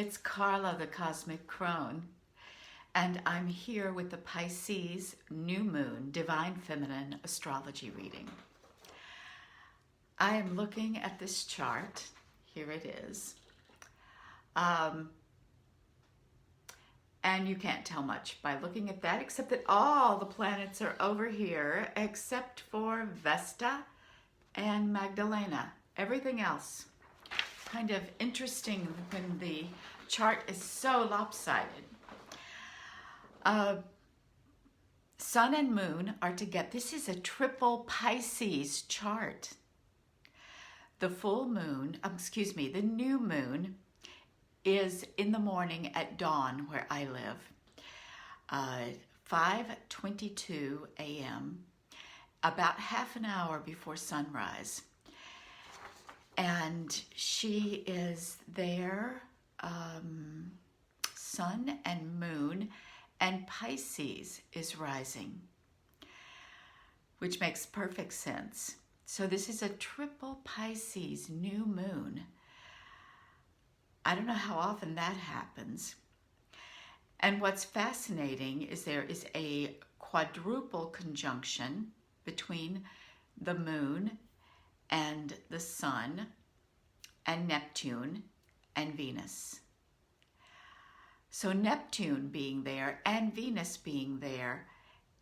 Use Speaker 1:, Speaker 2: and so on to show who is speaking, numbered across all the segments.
Speaker 1: It's Carla, the Cosmic Crone, and I'm here with the Pisces New Moon Divine Feminine Astrology reading. I am looking at this chart. Here it is. And you can't tell much by looking at that, except that all the planets are over here, except for Vesta and Magdalena. Everything else. Kind of interesting when the chart is so lopsided. Sun and Moon are together. This is a triple Pisces chart. The full moon, the new moon is in the morning at dawn where I live. 5:22 a.m., about half an hour before sunrise. And she is there, sun and moon, and Pisces is rising, which makes perfect sense. So this is a triple Pisces new moon. I don't know how often that happens. And what's fascinating is there is a quadruple conjunction between the moon and the sun and Neptune and Venus. So Neptune being there and Venus being there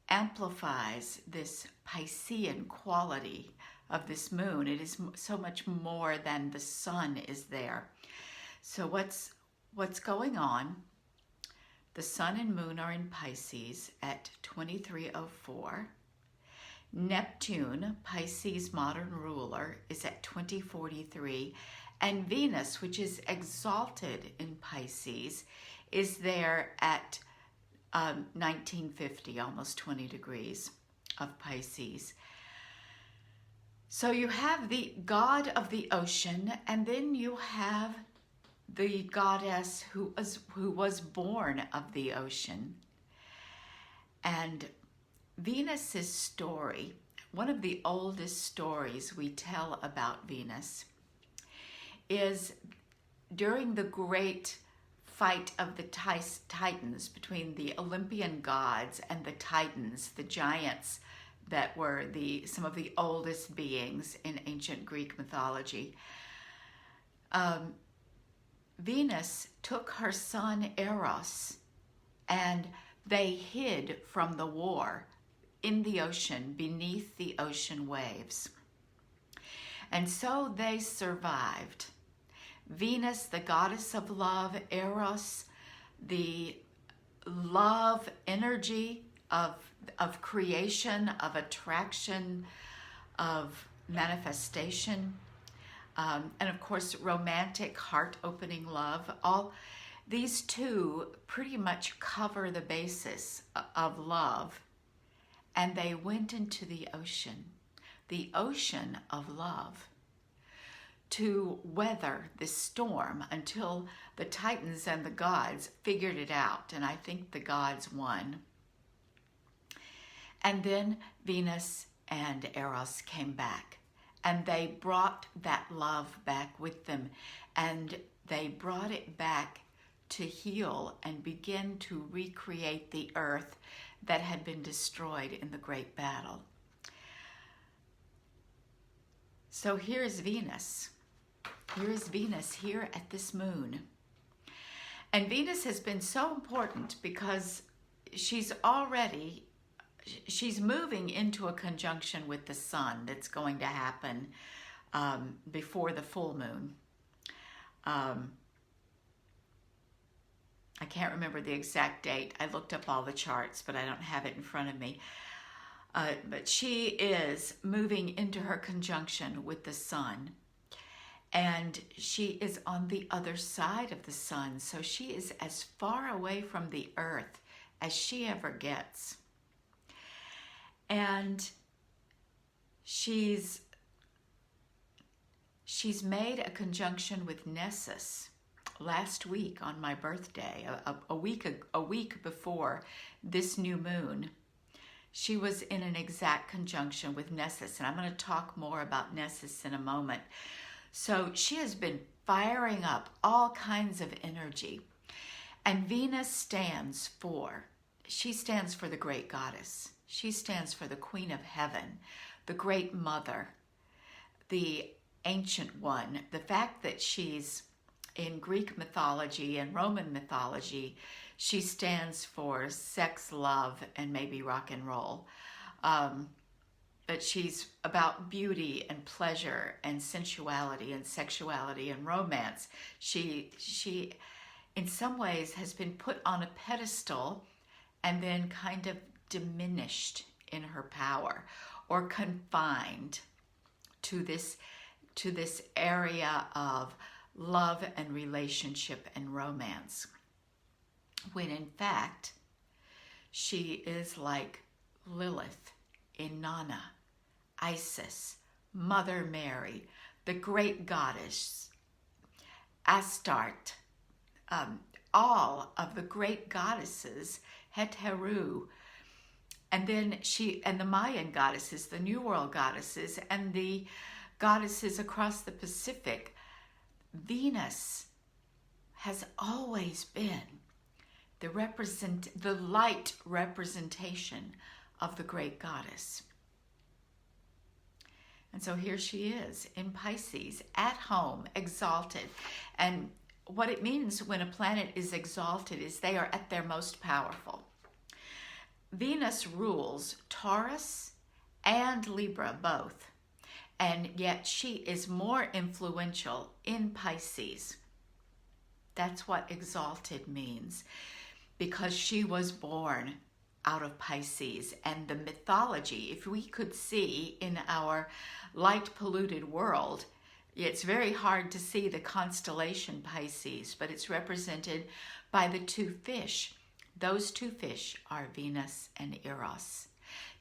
Speaker 1: amplifies this Piscean quality of this moon. It is so much more than the sun is there. So what's going on? The sun and moon are in Pisces at 23:04. Neptune, Pisces modern ruler, is at 20:43, and Venus, which is exalted in Pisces, is there at 1950, almost 20 degrees of Pisces. So you have the god of the ocean, and then you have the goddess who was born of the ocean. And Venus's story, one of the oldest stories we tell about Venus, is during the great fight of the Titans, between the Olympian gods and the Titans, the giants that were some of the oldest beings in ancient Greek mythology. Venus took her son Eros, and they hid from the war in the ocean, beneath the ocean waves. And so they survived. Venus, the goddess of love, Eros, the love energy of creation, of attraction, of manifestation, and of course romantic, heart-opening love. All these two pretty much cover the basis of love. And they went into the ocean of love, to weather this storm until the Titans and the gods figured it out. And I think the gods won. And then Venus and Eros came back, and they brought that love back with them, and they brought it back to heal and begin to recreate the earth that had been destroyed in the great battle. So here is Venus. Here is Venus here at this moon. And Venus has been so important because she's moving into a conjunction with the sun that's going to happen before the full moon. I can't remember the exact date. I looked up all the charts, but I don't have it in front of me. But she is moving into her conjunction with the sun. And she is on the other side of the sun. So she is as far away from the earth as she ever gets. And she's made a conjunction with Nessus last week on my birthday, a week before this new moon. She was in an exact conjunction with Nessus, and I'm going to talk more about Nessus in a moment. So she has been firing up all kinds of energy. And Venus she stands for the great goddess. She stands for the Queen of Heaven, the great mother, the ancient one. The fact that she's in Greek mythology and Roman mythology, she stands for sex, love, and maybe rock and roll. But she's about beauty and pleasure and sensuality and sexuality and romance. She in some ways has been put on a pedestal and then kind of diminished in her power or confined to this area of love and relationship and romance, when in fact she is like Lilith, Inanna, Isis, Mother Mary, the great goddess, Astarte, all of the great goddesses, Heteru, and then the Mayan goddesses, the New World goddesses, and the goddesses across the Pacific. Venus has always been the light representation of the great goddess. And so here she is in Pisces, at home, exalted. And what it means when a planet is exalted is they are at their most powerful. Venus rules Taurus and Libra both, and yet she is more influential in Pisces. That's what exalted means, because she was born out of Pisces. And the mythology, if we could see in our light-polluted world, it's very hard to see the constellation Pisces, but it's represented by the two fish. Those two fish are Venus and Eros,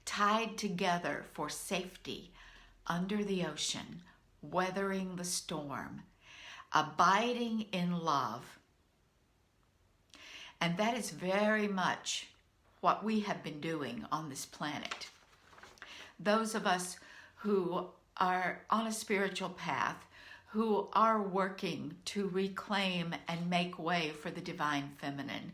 Speaker 1: tied together for safety under the ocean, weathering the storm, abiding in love. And that is very much what we have been doing on this planet. Those of us who are on a spiritual path, who are working to reclaim and make way for the divine feminine,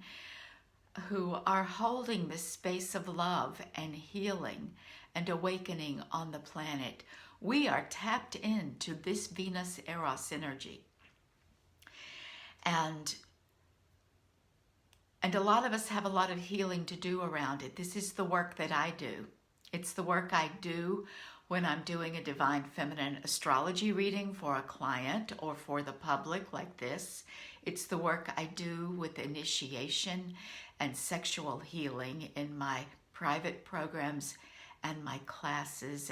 Speaker 1: who are holding the space of love and healing and awakening on the planet, we are tapped into this Venus Eros energy. And a lot of us have a lot of healing to do around it. This is the work that I do. It's the work I do when I'm doing a divine feminine astrology reading for a client or for the public like this. It's the work I do with initiation and sexual healing in my private programs and my classes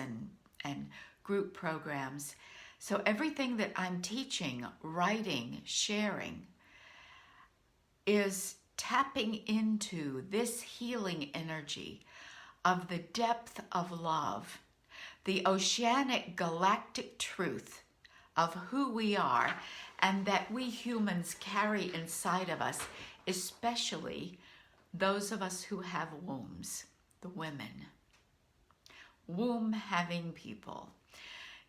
Speaker 1: and group programs. So everything that I'm teaching, writing, sharing is tapping into this healing energy of the depth of love, the oceanic galactic truth of who we are and that we humans carry inside of us, especially those of us who have wombs, the women. Womb-having people.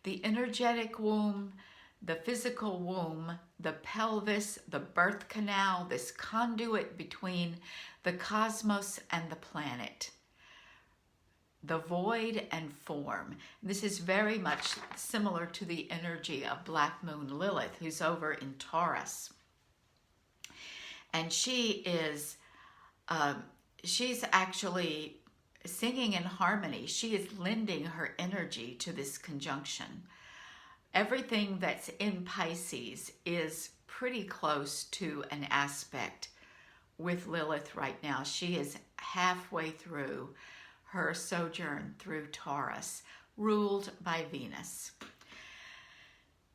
Speaker 1: The energetic womb, the physical womb, the pelvis, the birth canal, this conduit between the cosmos and the planet. The void and form. This is very much similar to the energy of Black Moon Lilith, who's over in Taurus. And she is, she's actually singing in harmony. She is lending her energy to this conjunction. Everything that's in Pisces is pretty close to an aspect with Lilith right now. She is halfway through her sojourn through Taurus, ruled by Venus.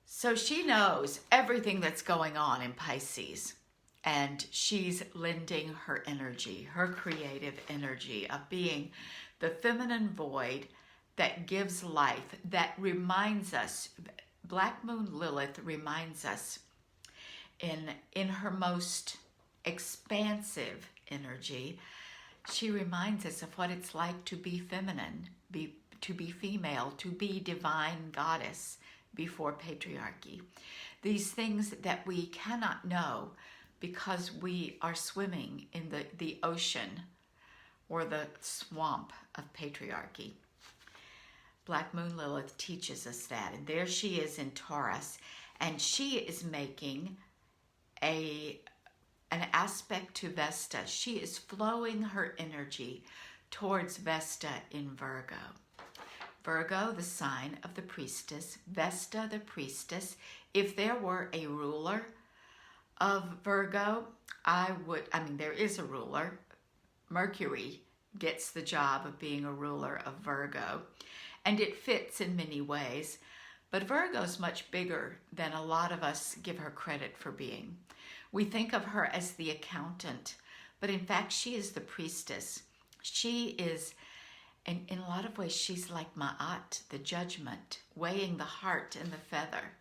Speaker 1: So she knows everything that's going on in Pisces, and she's lending her energy, her creative energy of being the feminine void that gives life, that reminds us. Black Moon Lilith reminds us in her most expansive energy. She reminds us of what it's like to be feminine, to be female, to be divine goddess, before patriarchy. These things that we cannot know because we are swimming in the ocean or the swamp of patriarchy. Black Moon Lilith teaches us that. And there she is in Taurus, and she is making an aspect to Vesta. She is flowing her energy towards Vesta in Virgo. Virgo, the sign of the priestess, Vesta, the priestess. If there were a ruler of Virgo, there is a ruler. Mercury gets the job of being a ruler of Virgo, and it fits in many ways. But Virgo's much bigger than a lot of us give her credit for being. We think of her as the accountant, but in fact, she is the priestess. She is, in a lot of ways, she's like Ma'at, the judgment, weighing the heart and the feather.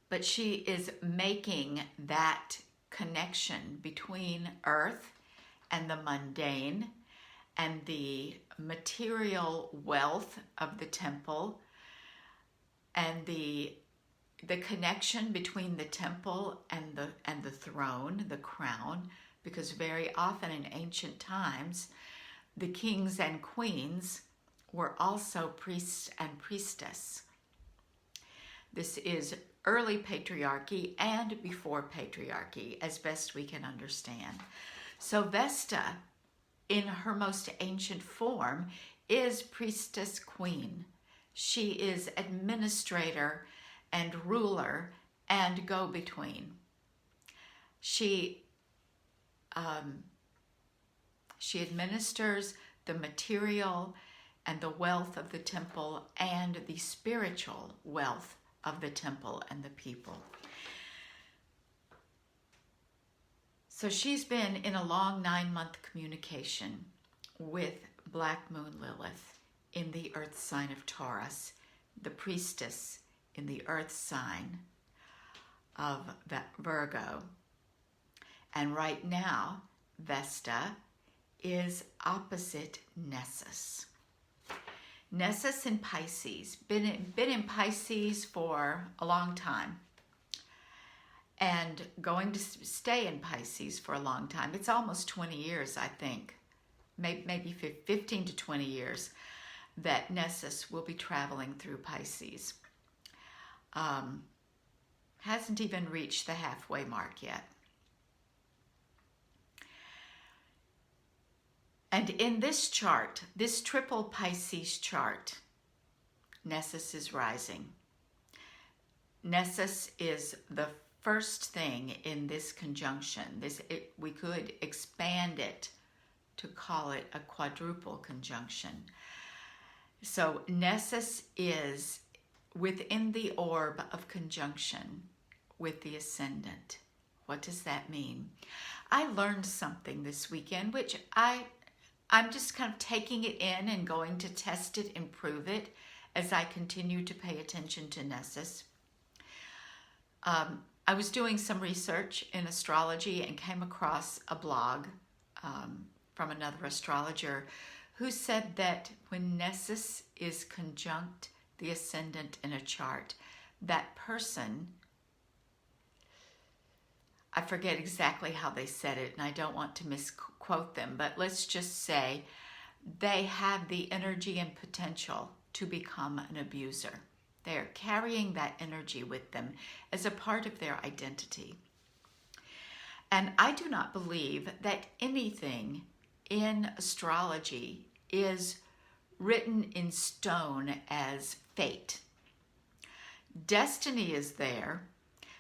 Speaker 1: But she is making that connection between earth and the mundane and the material wealth of the temple, and the connection between the temple and the throne, the crown, because very often in ancient times, the kings and queens were also priests and priestess. This is early patriarchy and before patriarchy, as best we can understand. So Vesta, in her most ancient form, is priestess queen. She is administrator and ruler and go-between. She administers the material and the wealth of the temple and the spiritual wealth of the temple and the people. So she's been in a long 9-month communication with Black Moon Lilith in the earth sign of Taurus, the priestess in the earth sign of Virgo. And right now, Vesta is opposite Nessus. Nessus in Pisces, been in Pisces for a long time, and going to stay in Pisces for a long time. It's almost 20 years, I think, maybe 15 to 20 years that Nessus will be traveling through Pisces. Hasn't even reached the halfway mark yet. And in this chart, this triple Pisces chart, Nessus is rising. Nessus is the first thing in this conjunction. We could expand it to call it a quadruple conjunction. So Nessus is within the orb of conjunction with the ascendant. What does that mean? I learned something this weekend, which I'm just kind of taking it in and going to test it and prove it as I continue to pay attention to Nessus. I was doing some research in astrology and came across a blog from another astrologer who said that when Nessus is conjunct the ascendant in a chart, that person, I forget exactly how they said it, and I don't want to misquote them, but let's just say they have the energy and potential to become an abuser. They're carrying that energy with them as a part of their identity. And I do not believe that anything in astrology is written in stone as fate. Destiny is there.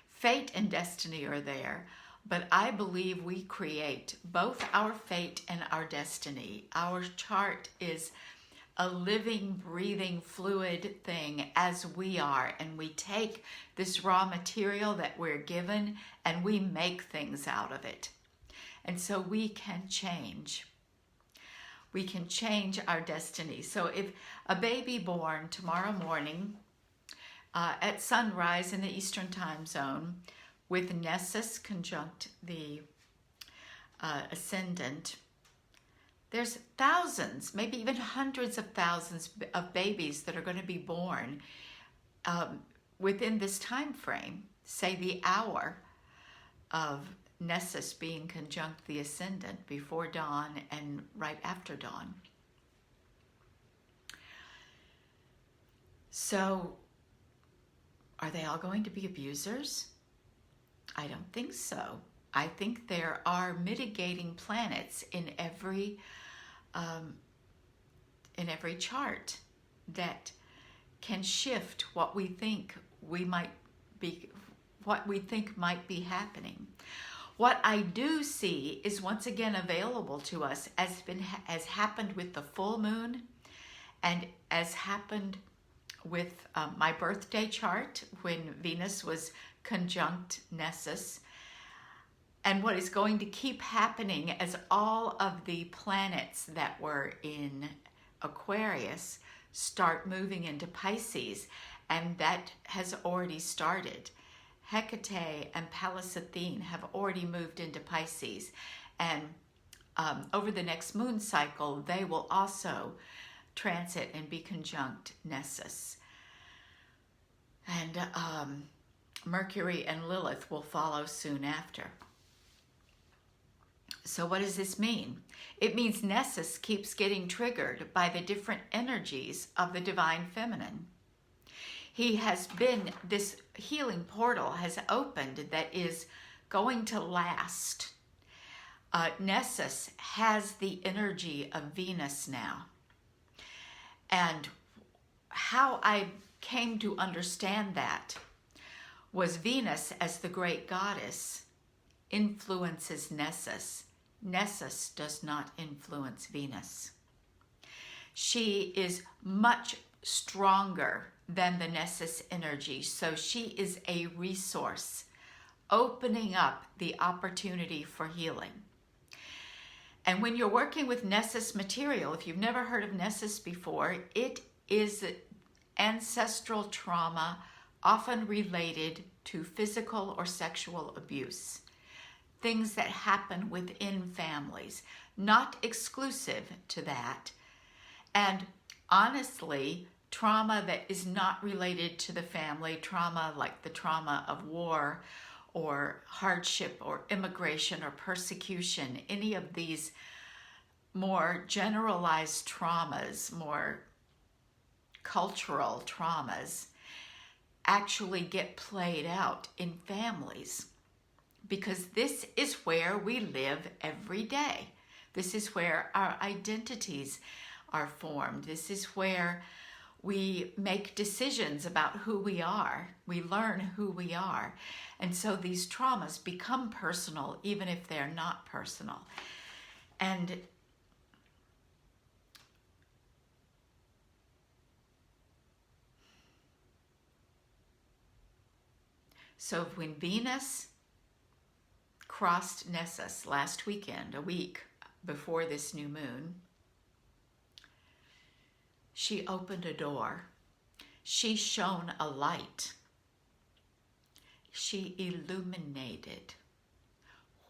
Speaker 1: Fate and destiny are there, but I believe we create both our fate and our destiny. Our chart is a living, breathing, fluid thing as we are, and we take this raw material that we're given and we make things out of it. And so we can change. We can change our destiny. So if a baby born tomorrow morning at sunrise in the Eastern time zone with Nessus conjunct the ascendant, There's thousands, maybe even hundreds of thousands of babies that are going to be born within this time frame, say the hour of Nessus being conjunct the ascendant, before dawn and right after dawn. So, are they all going to be abusers? I don't think so. I think there are mitigating planets in every chart that can shift what we think might be happening. What I do see is once again available to us, as happened with the full moon, and as happened with my birthday chart when Venus was conjunct Nessus, and what is going to keep happening as all of the planets that were in Aquarius start moving into Pisces, and that has already started. Hecate and Pallas Athene have already moved into Pisces, and over the next moon cycle, they will also transit and be conjunct Nessus. And Mercury and Lilith will follow soon after. So what does this mean? It means Nessus keeps getting triggered by the different energies of the divine feminine. This healing portal has opened that is going to last. Nessus has the energy of Venus now. And how I came to understand that was Venus, as the great goddess, influences Nessus. Nessus does not influence Venus. She is much stronger than the Nessus energy, so she is a resource, opening up the opportunity for healing. And when you're working with Nessus material, if you've never heard of Nessus before, it is ancestral trauma, often related to physical or sexual abuse. Things that happen within families, not exclusive to that. And honestly, trauma that is not related to the family, trauma like the trauma of war or hardship or immigration or persecution, any of these more generalized traumas, more cultural traumas, actually get played out in families, because this is where we live every day. This is where our identities are formed. This is where we make decisions about who we are. We learn who we are. And so these traumas become personal, even if they're not personal. And so when Venus crossed Nessus last weekend, a week before this new moon, she opened a door. She shone a light. She illuminated.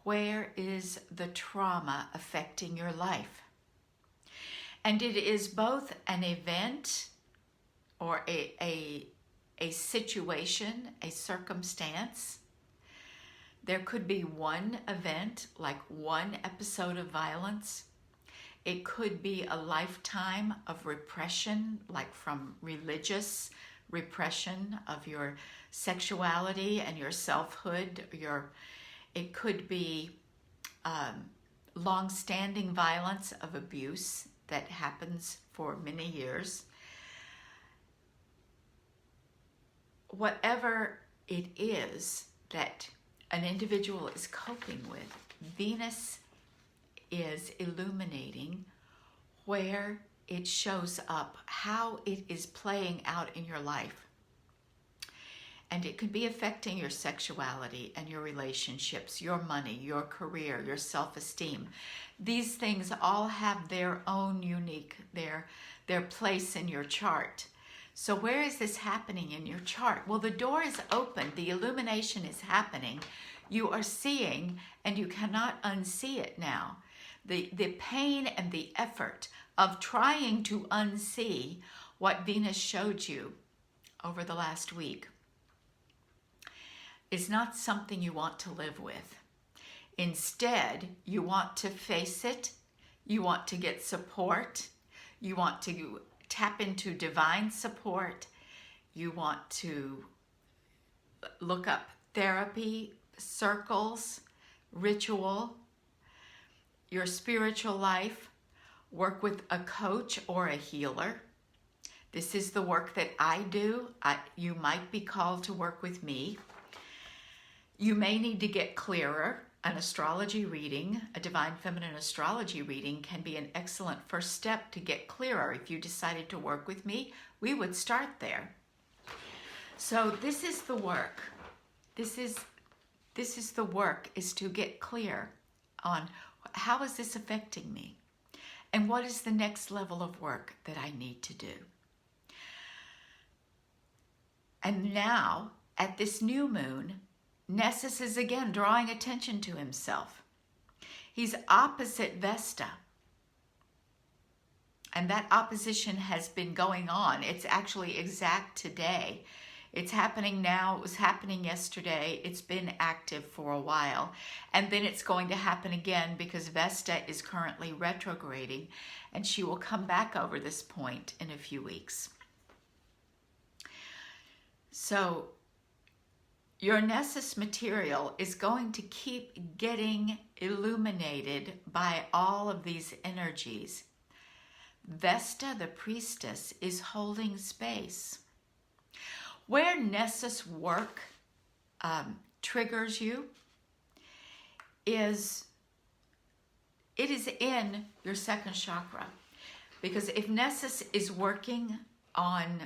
Speaker 1: Where is the trauma affecting your life? And it is both an event or a situation, a circumstance. There could be one event, like one episode of violence. It could be a lifetime of repression, like from religious repression of your sexuality and your selfhood. It could be long-standing violence of abuse that happens for many years. Whatever it is that an individual is coping with, Venus is illuminating where it shows up, how it is playing out in your life. And it could be affecting your sexuality and your relationships, your money, your career, your self-esteem. These things all have their own unique, their place in your chart. So where is this happening in your chart? Well, the door is open. The illumination is happening. You are seeing, and you cannot unsee it now. the pain and the effort of trying to unsee what Venus showed you over the last week is not something you want to live with. Instead, you want to face it, you want to get support, you want to tap into divine support, you want to look up therapy, circles, ritual, your spiritual life, work with a coach or a healer. This is the work that I do. You might be called to work with me. You may need to get clearer. An astrology reading, a divine feminine astrology reading, can be an excellent first step to get clearer. If you decided to work with me, we would start there. So this is the work. This is the work, is to get clear on how is this affecting me and what is the next level of work that I need to do. And now, at this new moon, Nessus is again drawing attention to himself. He's opposite Vesta. And that opposition has been going on. It's actually exact today. It's happening now. It was happening yesterday. It's been active for a while. And then it's going to happen again because Vesta is currently retrograding, and she will come back over this point in a few weeks. So your Nessus material is going to keep getting illuminated by all of these energies. Vesta, the priestess, is holding space. Where Nessus work triggers you is in your second chakra. Because if Nessus is working on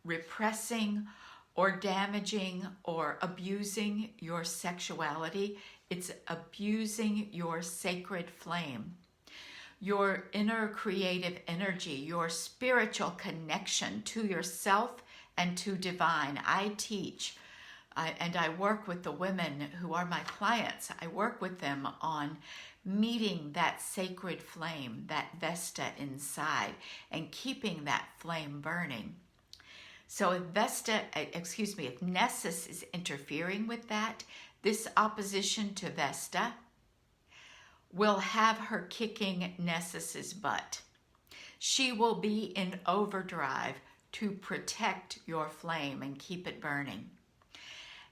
Speaker 1: repressing or damaging or abusing your sexuality, it's abusing your sacred flame, your inner creative energy, your spiritual connection to yourself and to divine. I teach and I work with the women who are my clients. I work with them on meeting that sacred flame, that Vesta inside, and keeping that flame burning. So if Nessus is interfering with that, this opposition to Vesta will have her kicking Nessus's butt. She will be in overdrive to protect your flame and keep it burning.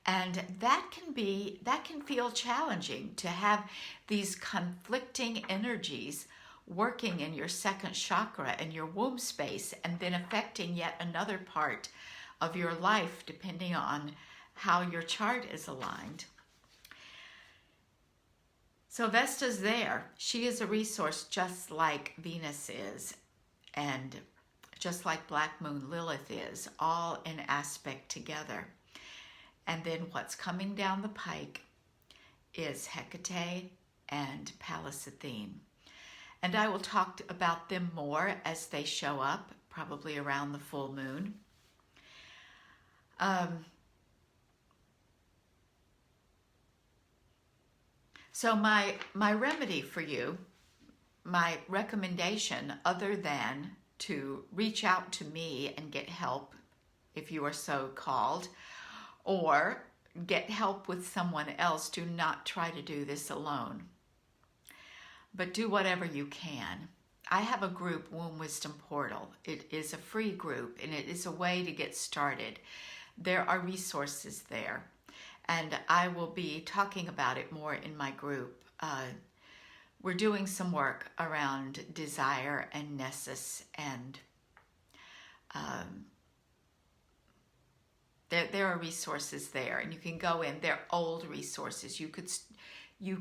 Speaker 1: And that can feel challenging, to have these conflicting energies working in your second chakra and your womb space, and then affecting yet another part of your life depending on how your chart is aligned. So Vesta's there. She is a resource just like Venus is, and just like Black Moon Lilith is, all in aspect together. And then what's coming down the pike is Hecate and Pallas Athene. And I will talk about them more as they show up, probably around the full moon. So my remedy for you, my recommendation, other than to reach out to me and get help if you are so called, or get help with someone else, do not try to do this alone. But do whatever you can. I have a group, Womb Wisdom Portal. It is a free group, and it is a way to get started. There are resources there, and I will be talking about it more in my group. We're doing some work around desire and Nessus, and there are resources there, and you can go in. They're old resources. You could you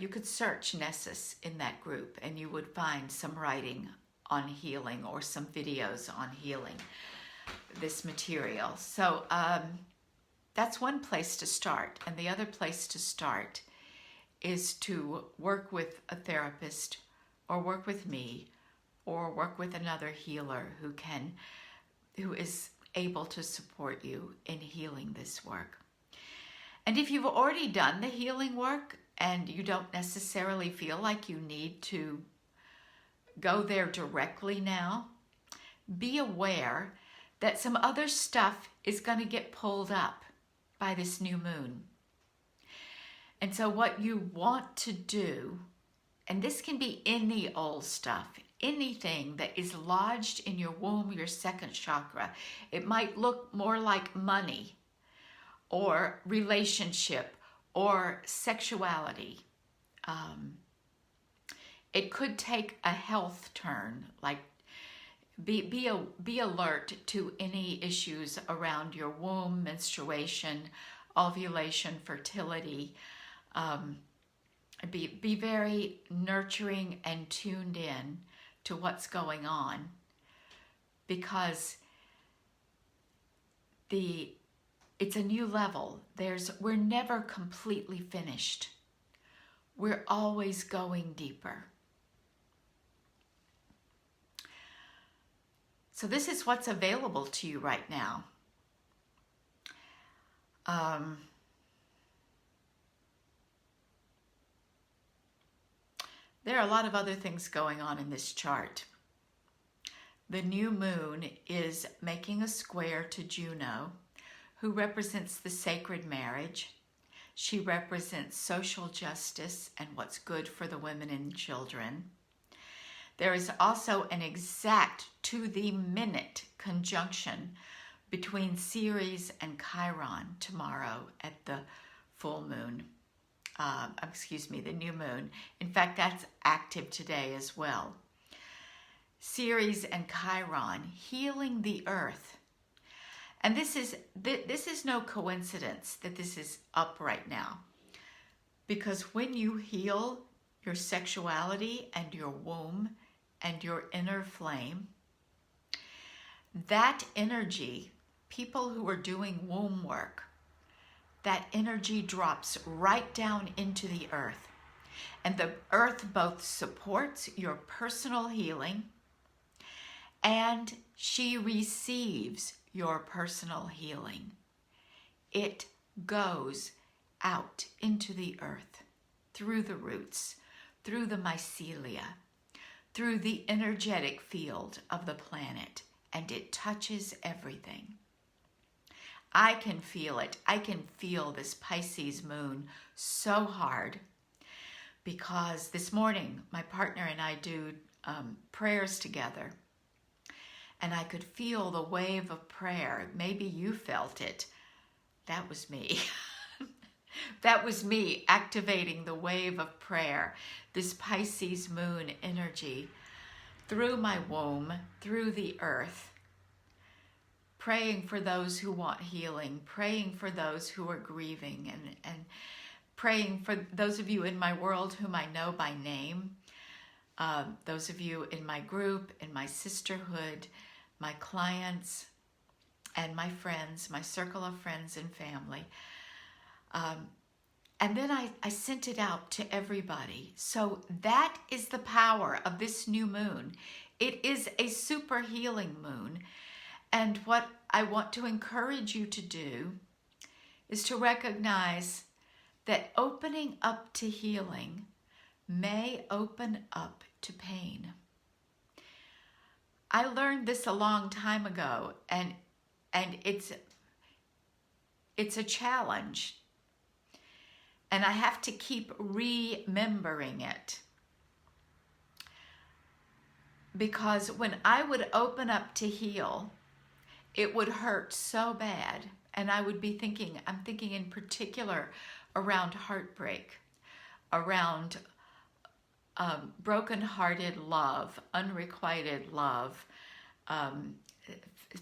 Speaker 1: could search Nessus in that group, and you would find some writing on healing or some videos on healing this material. So that's one place to start. And the other place to start is to work with a therapist, or work with me, or work with another healer who is able to support you in healing this work. And if you've already done the healing work and you don't necessarily feel like you need to go there directly now, be aware that some other stuff is going to get pulled up by this new moon. And so what you want to do, and this can be any old stuff, anything that is lodged in your womb, your second chakra. It might look more like money or relationship or sexuality. It could take a health turn, like be alert to any issues around your womb, menstruation, ovulation, fertility. Be very nurturing and tuned in to what's going on, because it's a new level. We're never completely finished. We're always going deeper. So this is what's available to you right now. There are a lot of other things going on in this chart. The new moon is making a square to Juno, who represents the sacred marriage. She represents social justice and what's good for the women and children. There is also an exact to-the-minute conjunction between Ceres and Chiron tomorrow at the full moon. The new moon. In fact, that's active today as well. Ceres and Chiron healing the earth. And this is no coincidence that this is up right now. Because when you heal your sexuality and your womb and your inner flame, that energy, people who are doing womb work, that energy drops right down into the earth. And the earth both supports your personal healing and she receives your personal healing. It goes out into the earth, through the roots, through the mycelia, through the energetic field of the planet, and it touches everything. I can feel it. I can feel this Pisces moon so hard, because this morning my partner and I do prayers together, and I could feel the wave of prayer. Maybe you felt it. That was me. That was me activating the wave of prayer, this Pisces moon energy through my womb, through the earth, praying for those who want healing, praying for those who are grieving, and praying for those of you in my world whom I know by name, those of you in my group, in my sisterhood, my clients, and my friends, my circle of friends and family. And then I sent it out to everybody. So that is the power of this new moon. It is a super healing moon. And what I want to encourage you to do is to recognize that opening up to healing may open up to pain. I learned this a long time ago, and it's a challenge. And I have to keep remembering it. Because when I would open up to heal, it would hurt so bad. And I would be thinking, I'm thinking in particular around heartbreak, around broken-hearted love, unrequited love,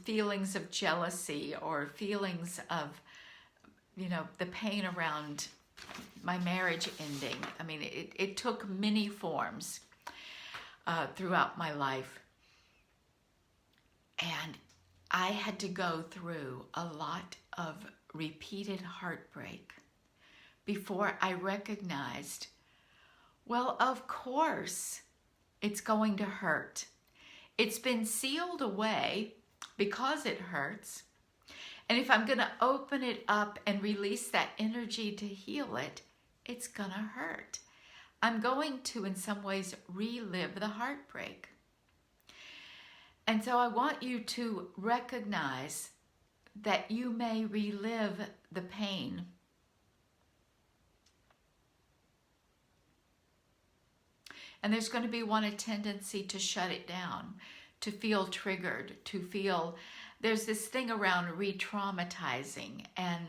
Speaker 1: feelings of jealousy, or feelings of, the pain around my marriage ending. I mean, it took many forms throughout my life. And I had to go through a lot of repeated heartbreak before I recognized, well, of course, it's going to hurt. It's been sealed away because it hurts. And if I'm going to open it up and release that energy to heal it, it's going to hurt. I'm going to, in some ways, relive the heartbreak. And so I want you to recognize that you may relive the pain. And there's going to be a tendency to shut it down, to feel triggered, to feel there's this thing around re-traumatizing. And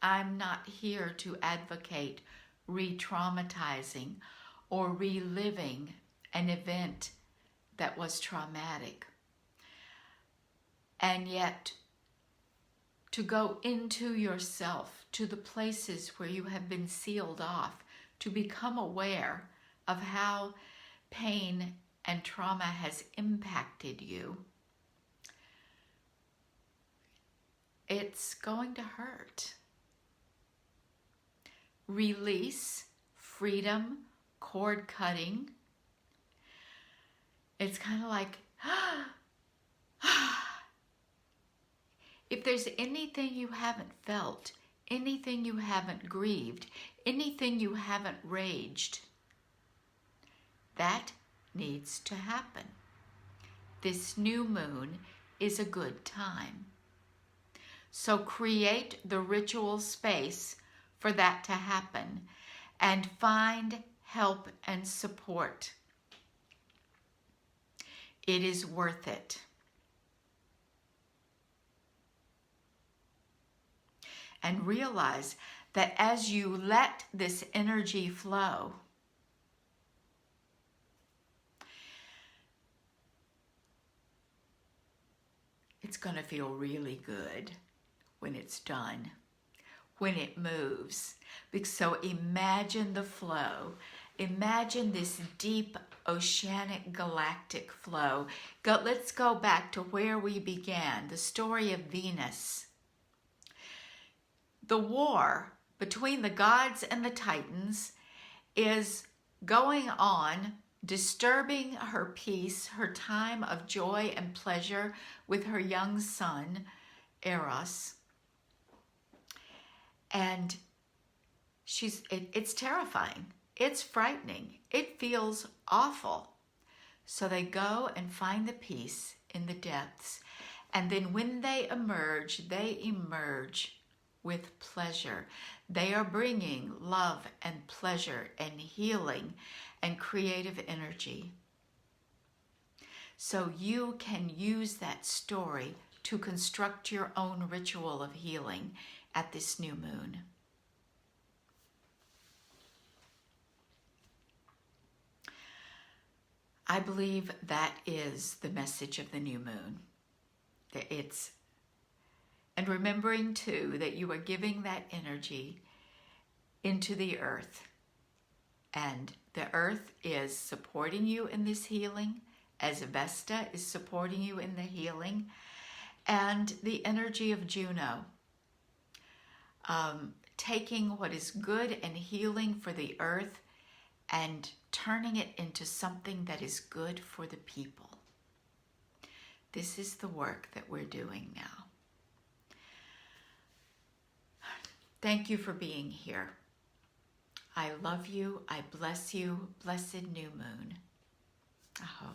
Speaker 1: I'm not here to advocate re-traumatizing or reliving an event that was traumatic. And yet, to go into yourself, to the places where you have been sealed off, to become aware of how pain and trauma has impacted you, it's going to hurt. Release, freedom, cord cutting. It's kind of like, if there's anything you haven't felt, anything you haven't grieved, anything you haven't raged, that needs to happen. This new moon is a good time. So create the ritual space for that to happen and find help and support. It is worth it. And realize that as you let this energy flow, it's going to feel really good when it's done, when it moves. So imagine the flow. Imagine this deep oceanic galactic flow. Let's go back to where we began, the story of Venus. The war between the gods and the Titans is going on, disturbing her peace, her time of joy and pleasure with her young son, Eros. And it's terrifying. It's frightening. It feels awful. So they go and find the peace in the depths. And then when they emerge with pleasure. They are bringing love and pleasure and healing and creative energy. So you can use that story to construct your own ritual of healing at this new moon. I believe that is the message of the new moon. And remembering too that you are giving that energy into the earth. And the earth is supporting you in this healing, as Vesta is supporting you in the healing, and the energy of Juno, taking what is good and healing for the earth and turning it into something that is good for the people. This is the work that we're doing now. Thank you for being here. I love you. I bless you. Blessed new moon. Aho.